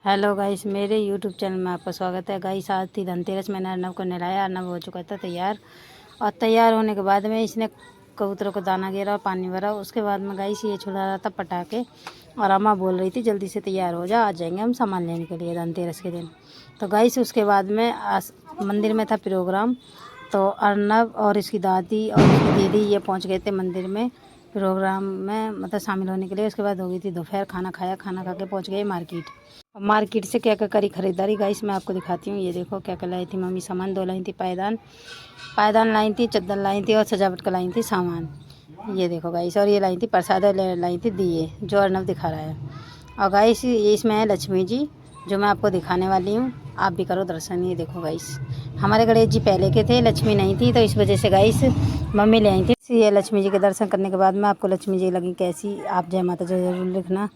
Hello guys, मेरे YouTube channel में आपका स्वागत है। गाइस, आज थी धनतेरस। मैंने अर्नब को नहलाया। अर्नब हो चुका था तैयार। और तैयार होने के बाद में इसने कबूतरों को दाना गिरा और पानी भरा। उसके बाद में गाइस ये छुड़ा रहा था पटाखे। और अम्मा बोल रही थी जल्दी से तैयार हो जा, आ जाएंगे हम सामान लेने के लिए धनतेरस के दिन। तो गाइस उसके बाद में मंदिर में था प्रोग्राम। तो अर्नब और इसकी दादी और इसकी दीदी ये पहुँच गए थे मंदिर में प्रोग्राम में, मतलब शामिल होने के लिए। उसके बाद हो गई थी दोपहर। खाना खाया, खाना खा के पहुँच गए मार्केट। मार्केट से क्या क्या करी खरीदारी गाइस मैं आपको दिखाती हूँ। ये देखो क्या क्या लाई थी मम्मी सामान। 2 लाई थी पायदान लाई थी, चद्दर लाई थी और सजावट का लाई थी सामान। ये देखो गाइस, और ये लाई थी प्रसाद और लाई थी दिए, जो अर्नब दिखा रहा है। और गाइस इसमें है लक्ष्मी जी, जो मैं आपको दिखाने वाली हूँ। आप भी करो दर्शन। ये देखो गाइस, हमारे गणेश जी पहले के थे, लक्ष्मी नहीं थी, तो इस वजह से गाइस मम्मी ले आई थी। ये लक्ष्मी जी के दर्शन करने के बाद में आपको लक्ष्मी जी लगी कैसी, आप जय माता जी जरूर लिखना।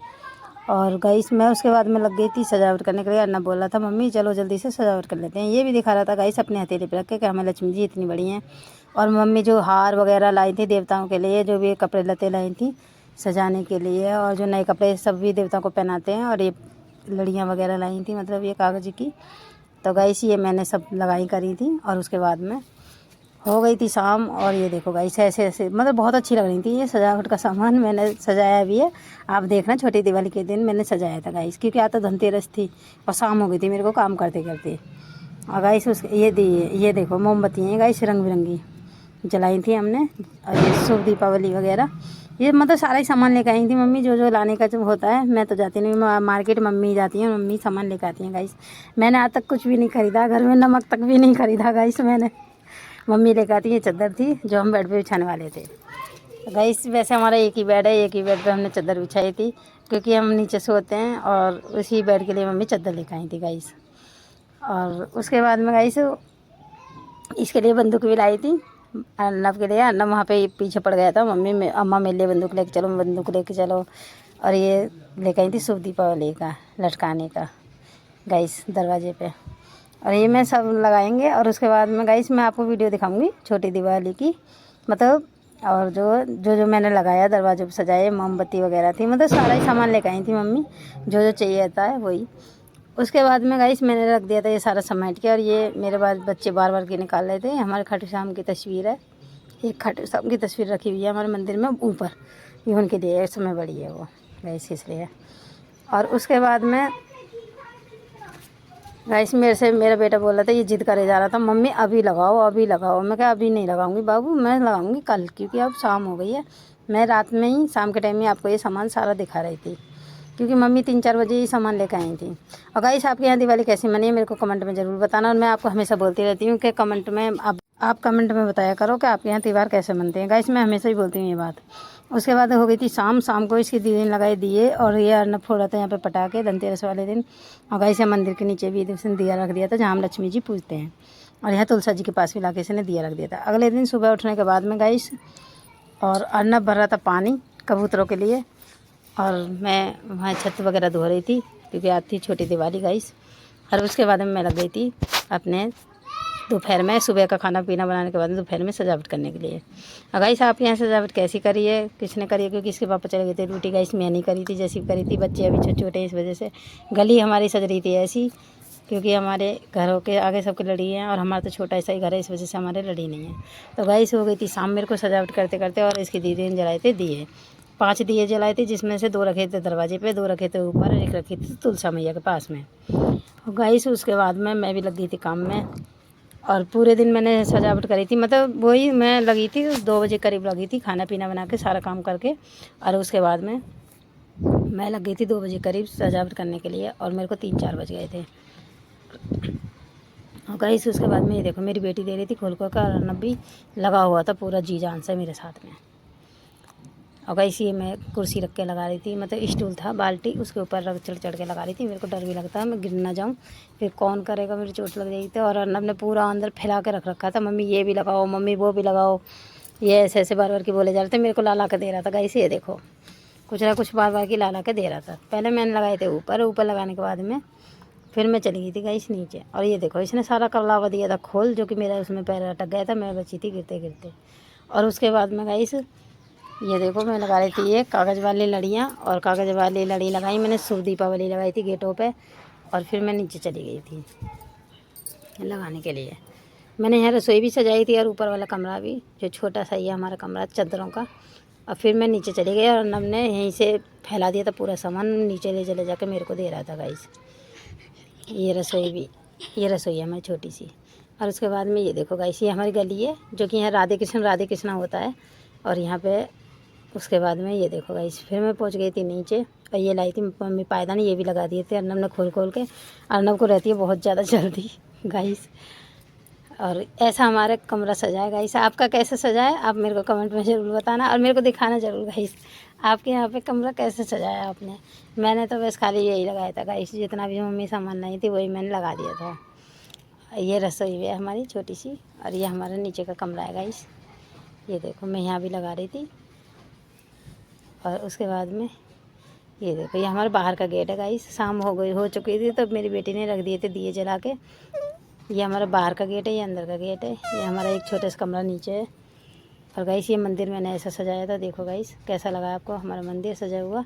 और गाइस मैं उसके बाद में लग गई थी सजावट करने के लिए। अन्ना बोला था मम्मी चलो जल्दी से सजावट कर लेते हैं। ये भी दिखा रहा था गाइस अपने हथेली पे रख के कि हमें लक्ष्मी जी इतनी बड़ी हैं। और मम्मी जो हार वगैरह लाई थी देवताओं के लिए, जो भी कपड़े लते लाई थी सजाने के लिए, और जो नए कपड़े सब भी देवताओं को पहनाते हैं, और ये लड़ियाँ वगैरह लाई थी, मतलब ये कागज़ की। तो गाइस ये मैंने सब लगाई करी थी। और उसके बाद में हो गई थी शाम। और ये देखो गाइस ऐसे ऐसे मतलब बहुत अच्छी लग रही थी ये सजावट का सामान। मैंने सजाया भी है, आप देखना। छोटी दिवाली के दिन मैंने सजाया था गाइस, क्योंकि आज तो धनतेरस थी और शाम हो गई थी मेरे को काम करते करते। और गाइस उस ये देखो मोमबत्ती हैं गाइस, रंग बिरंगी जलाई थी हमने। और ये शुभ दीपावली वगैरह ये मतलब सारा ही सामान लेकर आई थी मम्मी। जो जो लाने का जो होता है, मैं तो जाती नहीं मार्केट, मम्मी जाती हैं। मम्मी सामान लेकर आती हैं गाइस। मैंने आज तक कुछ भी नहीं खरीदा, घर में नमक तक भी नहीं खरीदा गाइस मैंने। मम्मी लेकर आती। ये चादर थी जो हम बेड पे बिछाने वाले थे। गाइस वैसे हमारा एक ही बेड है, एक ही बेड पे हमने चादर बिछाई थी, क्योंकि हम नीचे सोते हैं। और उसी बेड के लिए मम्मी चादर लेकर आई थी गाइस। और उसके बाद में गाइस इसके लिए बंदूक भी लाई थी अर्नब के लिए। अर्नब वहाँ पे पीछे पड़ गया था। अम्मा मेरे लिए बंदूक लेके चलो, बंदूक लेके चलो। और ये लेकर आई थी शुभ दीपावली का लटकाने का गाइस दरवाजे पे। और ये मैं सब लगाएंगे। और उसके बाद में गाइस मैं आपको वीडियो दिखाऊंगी छोटी दिवाली की, मतलब। और जो मैंने लगाया दरवाजे पर सजाए, मोमबत्ती वगैरह थी, मतलब सारा ही सामान लेकर आई थी मम्मी, जो जो चाहिए था है वही। उसके बाद में गाइस मैंने रख दिया था ये सारा समेट के। और ये मेरे बाद बच्चे बार बार के निकाल रहे थे। हमारे खाटू श्याम की तस्वीर है, एक खाटू श्याम की तस्वीर रखी हुई है हमारे मंदिर में ऊपर। ये उनके लिए इस समय बड़ी है वो गाइस, इसलिए। और उसके बाद में गाइस मेरे से मेरा बेटा बोल रहा था, ये जिद करे जा रहा था मम्मी अभी लगाओ अभी लगाओ। मैं कहा अभी नहीं लगाऊंगी बाबू, मैं लगाऊंगी कल, क्योंकि अब शाम हो गई है। मैं रात में ही, शाम के टाइम में आपको ये सामान सारा दिखा रही थी, क्योंकि मम्मी 3-4 बजे ही सामान लेकर आई थी। और गाइस आपके यहाँ दिवाली कैसी मनी है मेरे को कमेंट में ज़रूर बताना। और मैं आपको हमेशा बोलती रहती हूँ कि कमेंट में आप कमेंट में बताया करो कि आपके यहाँ त्यौहार कैसे मनते हैं। गाइस मैं हमेशा ही बोलती हूँ ये बात। उसके बाद हो गई थी शाम को इसकी दीदी ने लगाए दिए। और ये अर्नब फोड़ा था यहाँ पे पटाखे धनतेरस वाले दिन। और गाइस मंदिर के नीचे भी इसने दिया रख दिया था, जहाँ हम लक्ष्मी जी पूजते हैं। और यहाँ तुलसा जी के पास भी लाके इसने दिया रख दिया था। अगले दिन सुबह उठने के बाद में गाइस, और अर्नब भर रहा था पानी कबूतरों के लिए। और मैं वहाँ छत वगैरह धो रही थी, क्योंकि आज थी छोटी दिवाली गाइस। और उसके बाद में मैं लग गई थी अपने दोपहर में, सुबह का खाना पीना बनाने के बाद में दोपहर में सजावट करने के लिए। और गाइस आप यहाँ सजावट कैसी करी है, किसने करी है, क्योंकि इसके पापा चले गए थे ड्यूटी। गाइस मैं नहीं करी थी, जैसी करी थी। बच्चे अभी छोटे छोटे, इस वजह से गली हमारी सज रही थी ऐसी, क्योंकि हमारे घरों के आगे सबके लड़ी हैं और हमारा तो छोटा ऐसा ही घर है, इस वजह से हमारे लड़ी नहीं है। तो गाइस हो गई थी शाम मेरे को सजावट करते करते। और इसकी दीदी ने जलाए थे दिए, 5 दिए जलाए थे, जिसमें से 2 रखे थे दरवाजे पे, 2 रखे थे ऊपर, और 1 रखी थी तुलसा मैया के पास में। और गाइस उसके बाद में मैं भी लग गई थी काम में। और पूरे दिन मैंने सजावट करी थी, मतलब वही मैं लगी थी 2 बजे करीब लगी थी, खाना पीना बना के सारा काम करके। और उसके बाद में मैं लग गई थी 2 बजे करीब सजावट करने के लिए। और मेरे को 3-4 बज गए थे। और गाइस उसके बाद में ये देखो मेरी बेटी दे रही थी खोल खोल कर। अर्नब भी लगा हुआ था पूरा जी जान से मेरे साथ में। और गाइस ये मैं कुर्सी रख के लगा रही थी, मतलब स्टूल था बाल्टी, उसके ऊपर रख चढ़ चढ़ के लगा रही थी। मेरे को डर भी लगता है मैं गिर ना जाऊँ, फिर कौन करेगा, मेरी चोट लग जाएगी। और अर्नब ने पूरा अंदर फैला के रख रखा था, मम्मी ये भी लगाओ मम्मी वो भी लगाओ। ये ऐसे ऐसे बार बार की बोले जा रहे थे, मेरे को ला ला के दे रहा था गाइस। ये देखो कुछ ना कुछ बार बार की ला ला के दे रहा था। पहले मैंने लगाए थे ऊपर, ऊपर लगाने के बाद में फिर मैं चली गई थी गाइस नीचे। और ये देखो इसने सारा करलावा दिया था खोल, जो कि मेरा उसमें पैर अटक गया था, मैं बची थी गिरते गिरते। और उसके बाद में गाइस ये देखो मैं लगा रही थी ये कागज़ वाली लड़ियाँ। और कागज़ वाली लड़ी लगाई मैंने, शुभ दीपावली लगाई थी गेटों पे। और फिर मैं नीचे चली गई थी लगाने के लिए। मैंने यहाँ रसोई भी सजाई थी और ऊपर वाला कमरा भी, जो छोटा सा ही है हमारा कमरा चादरों का। और फिर मैं नीचे चली गई और अर्नब ने यहीं से फैला दिया था पूरा सामान, नीचे ले चले जाके मेरे को दे रहा था गाइस। ये रसोई भी, ये रसोई है हमारी छोटी सी। और उसके बाद में ये देखो गाइस, ये हमारी गली है जो कि यहाँ राधे कृष्ण होता है। और यहाँ पे उसके बाद में ये देखो गाइस, फिर मैं पहुँच गई थी नीचे और ये लाई थी मम्मी पायदान, ये भी लगा दिए थे अर्नब ने खोल के। अर्नब को रहती है बहुत ज़्यादा जल्दी गाइस। और ऐसा हमारा कमरा सजा है गाइस। आपका कैसे सजा है आप मेरे को कमेंट में ज़रूर बताना और मेरे को दिखाना ज़रूर गाइस, आपके यहाँ पे कमरा कैसे सजाया आपने। मैंने तो बस खाली यही लगाया था गाइस, जितना भी मम्मी सामान लाई थी वही मैंने लगा दिया था। ये रसोई है हमारी छोटी सी और ये हमारा नीचे का कमरा है गाइस। ये देखो मैं यहाँ भी लगा रही थी। और उसके बाद में ये देखो, ये हमारे बाहर का गेट है गाइस। शाम हो चुकी थी तो मेरी बेटी ने रख दिए थे दिए जला के। ये हमारा बाहर का गेट है, ये अंदर का गेट है। ये हमारा एक छोटा सा कमरा नीचे है। और गाइस ये मंदिर मैंने ऐसा सजाया था, देखो गाइस कैसा लगा आपको हमारा मंदिर सजा हुआ।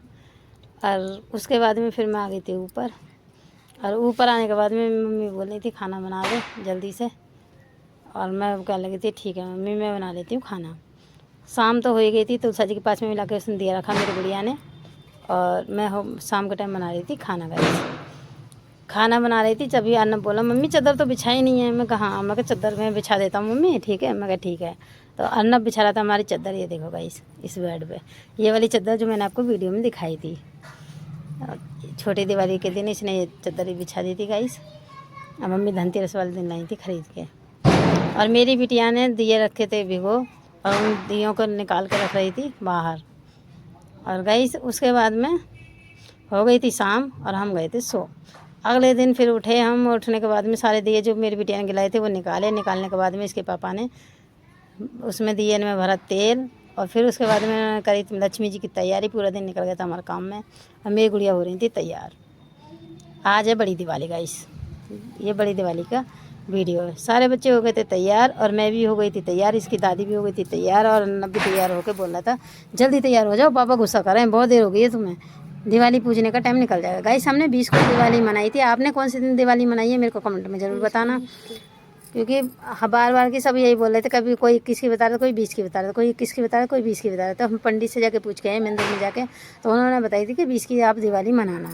और उसके बाद में फिर मैं आ गई थी ऊपर। और ऊपर आने के बाद में मम्मी बोल रही थी खाना बना दे जल्दी से। और मैं कहने लगी थी ठीक है मम्मी मैं बना लेती हूँ खाना। शाम तो हो ही गई थी, तुलसा जी के पास में मिला के उसने दिया रखा मेरी गुड़िया ने। और मैं शाम के टाइम बना रही थी खाना गाइस। खाना बना रही थी तभी अर्नब बोला मम्मी चादर तो बिछाई नहीं है। मैं कहा हाँ, मैं कहा चादर मैं बिछा देता हूँ मम्मी, ठीक है। मैं कहा ठीक है। तो अर्नब बिछा रहा था हमारी चादर, ये देखो गाइस इस बेड पे, ये वाली चादर जो मैंने आपको वीडियो में दिखाई थी। छोटी दिवाली के दिन इसने ये चादर बिछा दी थी गाइस। और मम्मी धनतेरस वाले दिन लाई थी खरीद के। और मेरी बिटिया ने दिए रखे थे भिगो और उन दियों को निकाल के रख रही थी बाहर। और गाइस उसके बाद में हो गई थी शाम और हम गए थे सो। अगले दिन फिर उठे हम, उठने के बाद में सारे दिए जो मेरी बिटिया ने गिलाए थे वो निकालने के बाद में इसके पापा ने उसमें दिए में भरा तेल। और फिर उसके बाद में करी लक्ष्मी जी की तैयारी, पूरा दिन निकल गया था हमारे काम में। और मेरी गुड़िया हो रही थी तैयार। आज है बड़ी दिवाली गाइस, ये बड़ी दिवाली का वीडियो है। सारे बच्चे हो गए थे तैयार और मैं भी हो गई थी तैयार, इसकी दादी भी हो गई थी तैयार। और अर्नब भी तैयार होकर बोल रहा था जल्दी तैयार हो जाओ पापा गुस्सा कर रहे हैं, बहुत देर हो गई है तुम्हें, दिवाली पूजने का टाइम निकल जाएगा। गाइस हमने 20 को दिवाली मनाई थी, आपने कौन से दिन दिवाली मनाई है मेरे को कमेंट में ज़रूर बताना। क्योंकि बार बार की सब यही बोल रहे थे, कभी कोई 21 की बता रहा था, कोई 20 की बता रहा था, कोई 21 की बता रहा था, कोई 20 की बता रहा था। हम पंडित से जाके पूछ के आए मंदिर में जाके, तो उन्होंने बताई थी कि 20 की आप दिवाली मनाना।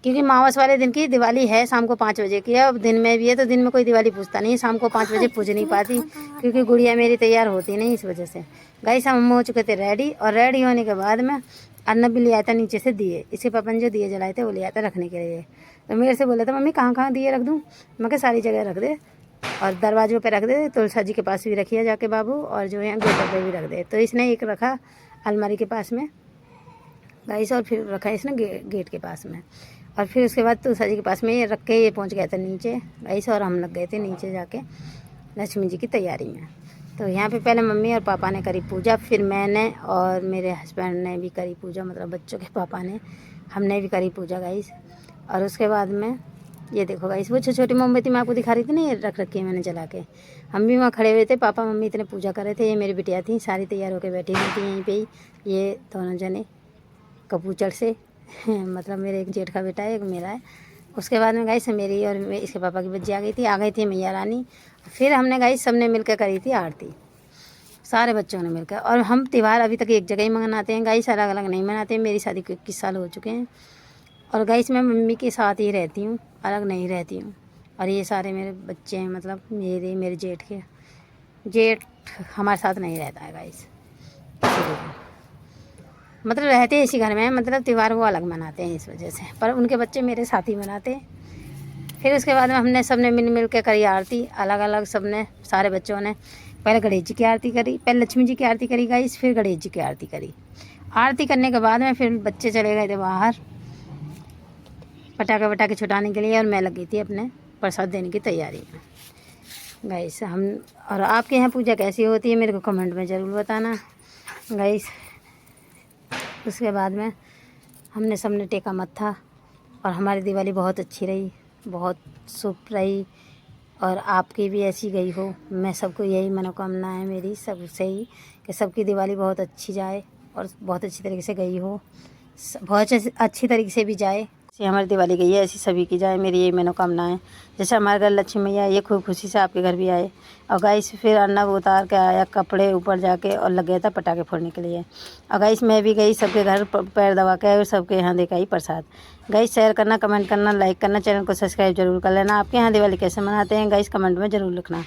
क्योंकि मावस वाले दिन की दिवाली है शाम को 5 बजे की है। अब दिन में भी है तो दिन में कोई दिवाली पूछता नहीं, शाम को 5 बजे पूज नहीं पाती क्योंकि गुड़िया मेरी तैयार होती नहीं, इस वजह से। गाइस हम हो चुके थे रेडी और रेडी होने के बाद में अर्नब भी ले आया था नीचे से दिए, इसके पापा ने जो दिए जलाए थे वो ले आया था रखने के लिए। तो मेरे से बोला था मम्मी कहाँ कहाँ दिए रख दूँ, मैं कहा सारी जगह रख दे और दरवाज़ों पे रख दे, तुलसा जी के पास भी रखिए जाके बाबू, और जो है गेटों पे भी रख दे। तो इसने एक रखा अलमारी के पास में गाइस और फिर रखा इसने गेट के पास में। और फिर उसके बाद तुलसा जी के पास में ये रख के ये पहुँच गया था नीचे गाइस। और हम लग गए थे नीचे जाके लक्ष्मी जी की तैयारी में। तो यहाँ पे पहले मम्मी और पापा ने करी पूजा, फिर मैंने और मेरे हस्बैंड ने भी करी पूजा, मतलब बच्चों के पापा ने, हमने भी करी पूजा गाइस। और उसके बाद में ये देखो गाइस वो छोटी छोटी मोमबत्ती मैं आपको दिखा रही थी ना, ये रख रखी है मैंने जला के। हम भी वहाँ खड़े हुए थे, पापा मम्मी इतने पूजा कर रहे थे। ये मेरी बिटिया थी सारी तैयार होकर बैठी हुई थी यहीं पे ही, ये दोनों जने कपूचड़ से मतलब मेरे एक जेठ का बेटा है एक मेरा है। उसके बाद में गाइस मेरी और इसके पापा की बच्ची आ गई थी मैया रानी। फिर हमने गाइस सबने मिलकर करी थी आरती, सारे बच्चों ने मिलकर। और हम त्यौहार अभी तक एक जगह ही मनाते हैं गाइस, अलग अलग नहीं मनाते। मेरी शादी को 21 साल हो चुके हैं और गाइस मैं मम्मी के साथ ही रहती हूँ, अलग नहीं रहती हूँ। और ये सारे मेरे बच्चे हैं, मतलब मेरे जेठ हमारे साथ नहीं रहता है गाइस, मतलब रहते हैं इसी घर में, मतलब त्यौहार वो अलग मनाते हैं इस वजह से, पर उनके बच्चे मेरे साथ ही मनाते हैं। फिर उसके बाद में हमने सबने मिल के करी आरती अलग अलग, सबने सारे बच्चों ने। पहले गणेश जी की आरती करी, पहले लक्ष्मी जी की आरती करी गाइस, फिर गणेश जी की आरती करी। आरती करने के बाद में फिर बच्चे चले गए थे बाहर पटाखे छुटाने के लिए और मैं लग गई थी अपने प्रसाद देने की तैयारी में गाइस। हम और आपके यहाँ पूजा कैसी होती है मेरे को कमेंट में ज़रूर बताना गाइस। उसके बाद में हमने सबने टेका मत्था और हमारी दिवाली बहुत अच्छी रही, बहुत शुभ रही और आपकी भी ऐसी गई हो। मैं सबको यही मनोकामना है मेरी सबसे ही कि सबकी दिवाली बहुत अच्छी जाए और बहुत अच्छी तरीके से गई हो, बहुत अच्छी तरीके से भी जाए, जैसे हमारी दिवाली गई है ऐसी सभी की जाए, मेरी यही मनोकामना है। जैसे हमारे घर लक्ष्मी मैया ये खूब खुशी से आपके घर भी आए। और गाइस फिर अर्नब उतार के आया कपड़े ऊपर जाके और लग गया था पटाखे फोड़ने के लिए। और गाइस मैं भी गई सबके घर पैर दबा के और सबके यहाँ देखा ही प्रसाद। गाइस शेयर करना, कमेंट करना, लाइक करना, चैनल को सब्सक्राइब जरूर कर लेना। आपके यहाँ दिवाली कैसे मनाते हैं गाइस कमेंट में ज़रूर लिखना।